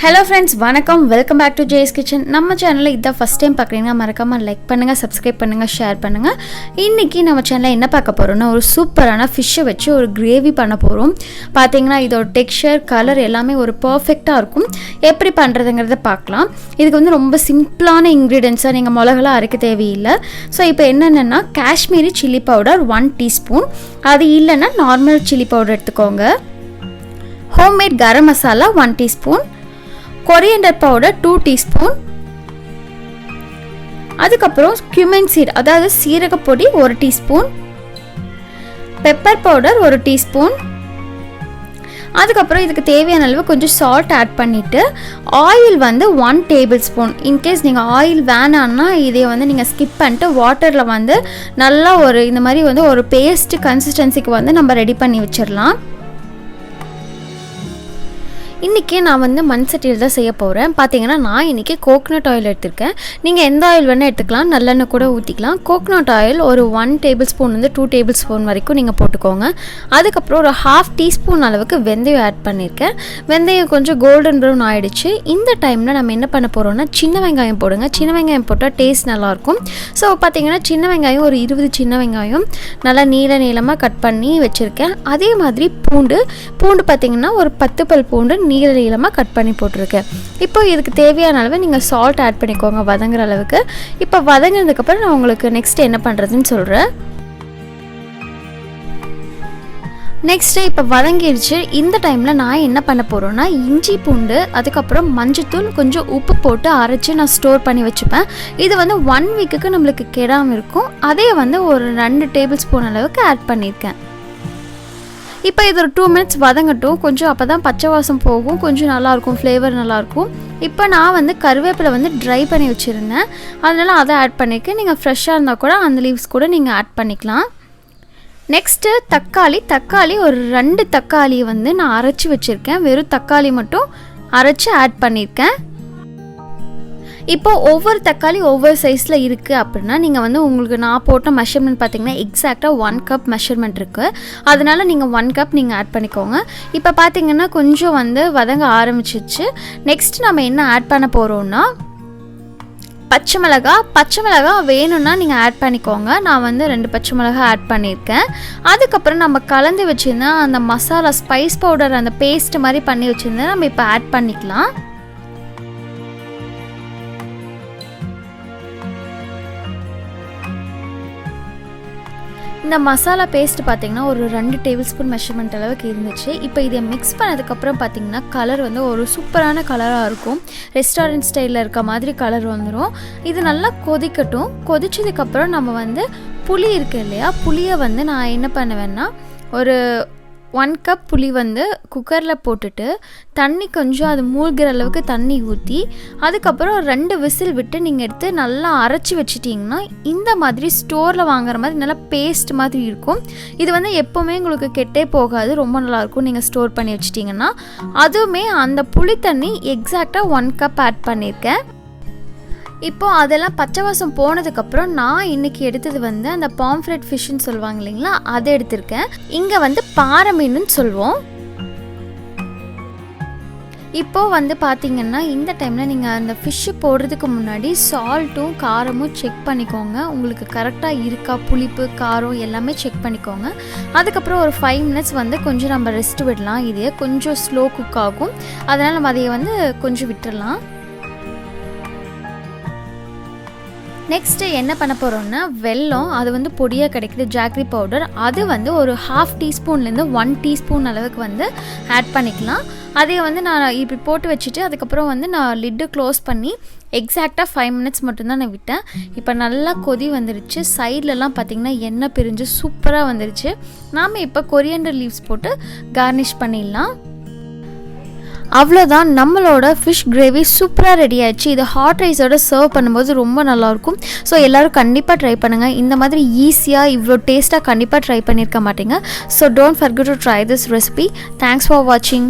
Hello friends, வணக்கம். Welcome back to Jay's kitchen. நம்ம சேனலை இதான் ஃபர்ஸ்ட் டைம் பார்க்குறீங்கன்னா மறக்காமல் லைக் பண்ணுங்கள், சப்ஸ்கிரைப் பண்ணுங்கள், ஷேர் பண்ணுங்கள். இன்றைக்கி நம்ம சேனலில் என்ன பார்க்க போகிறோம்னா ஒரு சூப்பரான ஃபிஷ்ஷை வச்சு ஒரு கிரேவி பண்ண போகிறோம். பார்த்தீங்கன்னா இதோட டெக்ஸ்சர், கலர் எல்லாமே ஒரு பர்ஃபெக்டாக இருக்கும். எப்படி பண்ணுறதுங்கிறத பார்க்கலாம். இதுக்கு வந்து ரொம்ப சிம்பிளான இன்க்ரீடியன்ஸாக நீங்கள் மிளகெல்லாம் அரைக்க தேவையில்லை. ஸோ இப்போ என்னென்னா காஷ்மீரி சில்லி பவுடர் 1 டீஸ்பூன், அது இல்லைன்னா நார்மல் சில்லி பவுடர் எடுத்துக்கோங்க. Homemade garam masala 1 teaspoon, coriander powder 2 teaspoon, அதுக்கப்புறம் cumin சீட் அதாவது சீரகப்பொடி 1 டீஸ்பூன், பெப்பர் பவுடர் 1 டீஸ்பூன், அதுக்கப்புறம் இதுக்கு தேவையான அளவு கொஞ்சம் சால்ட் ஆட் பண்ணிவிட்டு ஆயில் வந்து 1 டேபிள் ஸ்பூன். இன்கேஸ் நீங்கள் ஆயில் வேணான்னா இதை வந்து நீங்கள் ஸ்கிப் பண்ணிட்டு வாட்டரில் வந்து நல்லா ஒரு இந்த மாதிரி வந்து ஒரு பேஸ்ட் கன்சிஸ்டன்சிக்கு வந்து நம்ம ரெடி பண்ணி வச்சிடலாம். இன்றைக்கி நான் வந்து மண் சட்டியில் தான் செய்ய போகிறேன். பார்த்தீங்கன்னா நான் இன்றைக்கி கோகனட் ஆயில் எடுத்திருக்கேன். நீங்கள் எந்த ஆயில் வேணால் எடுத்துக்கலாம், நல்லெண்ணெய் கூட ஊற்றிக்கலாம். கோகனட் ஆயில் ஒரு 1 டேபிள் ஸ்பூன் வந்து 2 டேபிள் ஸ்பூன் வரைக்கும் நீங்கள் போட்டுக்கோங்க. அதுக்கப்புறம் ஒரு 1/2 டீஸ்பூன் அளவுக்கு வெந்தயம் ஆட் பண்ணியிருக்கேன். வெந்தயம் கொஞ்சம் கோல்டன் ப்ரௌன் ஆகிடுச்சு. இந்த டைமில் நம்ம என்ன பண்ண போகிறோம்னா சின்ன வெங்காயம் போடுங்க. சின்ன வெங்காயம் போட்டால் டேஸ்ட் நல்லாயிருக்கும். ஸோ பார்த்தீங்கன்னா சின்ன வெங்காயம் ஒரு 20 சின்ன வெங்காயம் நல்லா நீளமாக கட் பண்ணி வச்சுருக்கேன். அதே மாதிரி பூண்டு பார்த்திங்கன்னா ஒரு 10 பல் பூண்டு நீளமாக கட் பண்ணி போட்டிருக்கேன். இப்போ இதுக்கு தேவையான அளவு நீங்கள் சால்ட் ஆட் பண்ணிக்கோங்க வதங்குற அளவுக்கு. இப்போ வதங்கினதுக்கப்புறம் நான் உங்களுக்கு நெக்ஸ்ட் என்ன பண்ணுறதுன்னு சொல்கிறேன். நெக்ஸ்ட்டு இப்போ வதங்கிடுச்சு. இந்த டைமில் நான் என்ன பண்ண போகிறேன்னா இஞ்சி பூண்டு, அதுக்கப்புறம் மஞ்சத்தூள், கொஞ்சம் உப்பு போட்டு அரைச்சி நான் ஸ்டோர் பண்ணி வச்சுப்பேன். இது வந்து 1 வீக்குக்கு நம்மளுக்கு கெடாமல் இருக்கும். அதே வந்து ஒரு 2 டேபிள் ஸ்பூன் அளவுக்கு ஆட் பண்ணியிருக்கேன். இப்போ இது ஒரு 2 மினிட்ஸ் வதங்கட்டும். கொஞ்சம் அப்போ தான் பச்சை வாசம் போகும், கொஞ்சம் நல்லாயிருக்கும், ஃப்ளேவர் நல்லாயிருக்கும். இப்போ நான் வந்து கருவேப்பிலை வந்து ட்ரை பண்ணி வச்சுருந்தேன், அதனால் அதை ஆட் பண்ணியிருக்கேன். நீங்கள் ஃப்ரெஷ்ஷாக இருந்தால் கூட அந்த லீவ்ஸ் கூட நீங்கள் ஆட் பண்ணிக்கலாம். நெக்ஸ்ட்டு தக்காளி ஒரு 2 தக்காளி வந்து நான் அரைச்சி வச்சுருக்கேன். வெறும் தக்காளி மட்டும் அரைச்சி ஆட் பண்ணியிருக்கேன். இப்போது ஒவ்வொரு தக்காளி ஒவ்வொரு சைஸில் இருக்குது அப்படின்னா நீங்கள் வந்து உங்களுக்கு நான் போட்ட மெஷர்மெண்ட் பார்த்திங்கன்னா எக்ஸாக்டாக 1 கப் மெஷர்மெண்ட் இருக்குது. அதனால் நீங்கள் 1 கப் நீங்கள் ஆட் பண்ணிக்கோங்க. இப்போ பார்த்திங்கன்னா கொஞ்சம் வந்து வதங்க ஆரம்பிச்சிச்சு. நெக்ஸ்ட் நம்ம என்ன ஆட் பண்ண போகிறோம்னா பச்சை மிளகா வேணும்னா நீங்கள் ஆட் பண்ணிக்கோங்க. நான் வந்து 2 பச்சை மிளகா ஆட் பண்ணியிருக்கேன். அதுக்கப்புறம் நம்ம கலந்து வச்சுருந்தா அந்த மசாலா ஸ்பைஸ் பவுடர் அந்த பேஸ்ட் மாதிரி பண்ணி வச்சுருந்தா நம்ம இப்போ ஆட் பண்ணிக்கலாம். இந்த மசாலா பேஸ்ட் பார்த்திங்கன்னா ஒரு 2 டேபிள் ஸ்பூன் மெஷர்மெண்ட் அளவுக்கு இருந்துச்சு. இப்போ இதை மிக்ஸ் பண்ணதுக்கப்புறம் பார்த்திங்கன்னா கலர் வந்து ஒரு சூப்பரான கலராக இருக்கும். ரெஸ்டாரண்ட் ஸ்டைலில் இருக்க மாதிரி கலர் வந்துடும். இது நல்லா கொதிக்கட்டும். கொதிச்சதுக்கப்புறம் நம்ம வந்து புளி இருக்குது இல்லையா, புளியை வந்து நான் என்ன பண்ணுவேன்னா ஒரு 1 கப் புளி வந்து குக்கரில் போட்டுட்டு தண்ணி கொஞ்சம் அது மூழ்கிற அளவுக்கு தண்ணி ஊற்றி அதுக்கப்புறம் 2 விசில் விட்டு நீங்கள் எடுத்து நல்லா அரைச்சி வச்சிட்டிங்கன்னா இந்த மாதிரி ஸ்டோரில் வாங்குற மாதிரி நல்லா பேஸ்ட் மாதிரி இருக்கும். இது வந்து எப்போவுமே உங்களுக்கு கெட்டே போகாது, ரொம்ப நல்லாயிருக்கும் நீங்கள் ஸ்டோர் பண்ணி வச்சிட்டிங்கன்னா. அதுவுமே அந்த புளி தண்ணி எக்ஸாக்டாக 1 கப் ஆட் பண்ணியிருக்கேன். இப்போது அதெல்லாம் பச்சை வாசம் போனதுக்கப்புறம் நான் இன்றைக்கி எடுத்தது வந்து அந்த பாம்ஃப்ரெட் ஃபிஷ்ஷுன்னு சொல்லுவாங்க இல்லைங்களா, அதை எடுத்திருக்கேன். இங்கே வந்து பாறை மீனுன்னு சொல்லுவோம். இப்போது வந்து பார்த்திங்கன்னா இந்த டைமில் நீங்கள் அந்த ஃபிஷ்ஷு போடுறதுக்கு முன்னாடி சால்ட்டும் காரமும் செக் பண்ணிக்கோங்க. உங்களுக்கு கரெக்டாக இருக்கா, புளிப்பு காரம் எல்லாமே செக் பண்ணிக்கோங்க. அதுக்கப்புறம் ஒரு 5 மினிட்ஸ் வந்து கொஞ்சம் நம்ம ரெஸ்ட் விடலாம். இதே கொஞ்சம் ஸ்லோ குக் ஆகும், அதனால் நம்ம அதையை வந்து கொஞ்சம் விட்டுடலாம். நெக்ஸ்ட்டு என்ன பண்ண போகிறோம்னா வெல்லம், அது வந்து பொடியாக கிடைக்குது, ஜாக்ரி பவுடர், அது வந்து ஒரு 1/2 டீஸ்பூன்லேருந்து 1 டீஸ்பூன் அளவுக்கு வந்து ஆட் பண்ணிக்கலாம். அதை வந்து நான் இப்படி போட்டு வச்சுட்டு அதுக்கப்புறம் வந்து நான் லிட்டு க்ளோஸ் பண்ணி எக்ஸாக்டாக 5 மினிட்ஸ் மட்டும்தான் நான் விட்டேன். இப்போ நல்லா கொதி வந்துருச்சு. சைட்லலாம் பார்த்திங்கன்னா எண்ணெய் பிரிஞ்சு சூப்பராக வந்துருச்சு. நாம் இப்போ கொரியண்டர் லீவ்ஸ் போட்டு கார்னிஷ் பண்ணிடலாம். அவ்வளோதான், நம்மளோட ஃபிஷ் கிரேவி சூப்பராக ரெடி ஆயிடுச்சு. இது ஹாட் ரைஸோட சர்வ் பண்ணும்போது ரொம்ப நல்லாயிருக்கும். ஸோ எல்லோரும் கண்டிப்பாக ட்ரை பண்ணுங்கள். இந்த மாதிரி ஈஸியாக இவ்வளோ டேஸ்ட்டாக கண்டிப்பாக ட்ரை பண்ணியிருக்க மாட்டீங்க. So don't forget to try this recipe. Thanks for வாட்சிங்.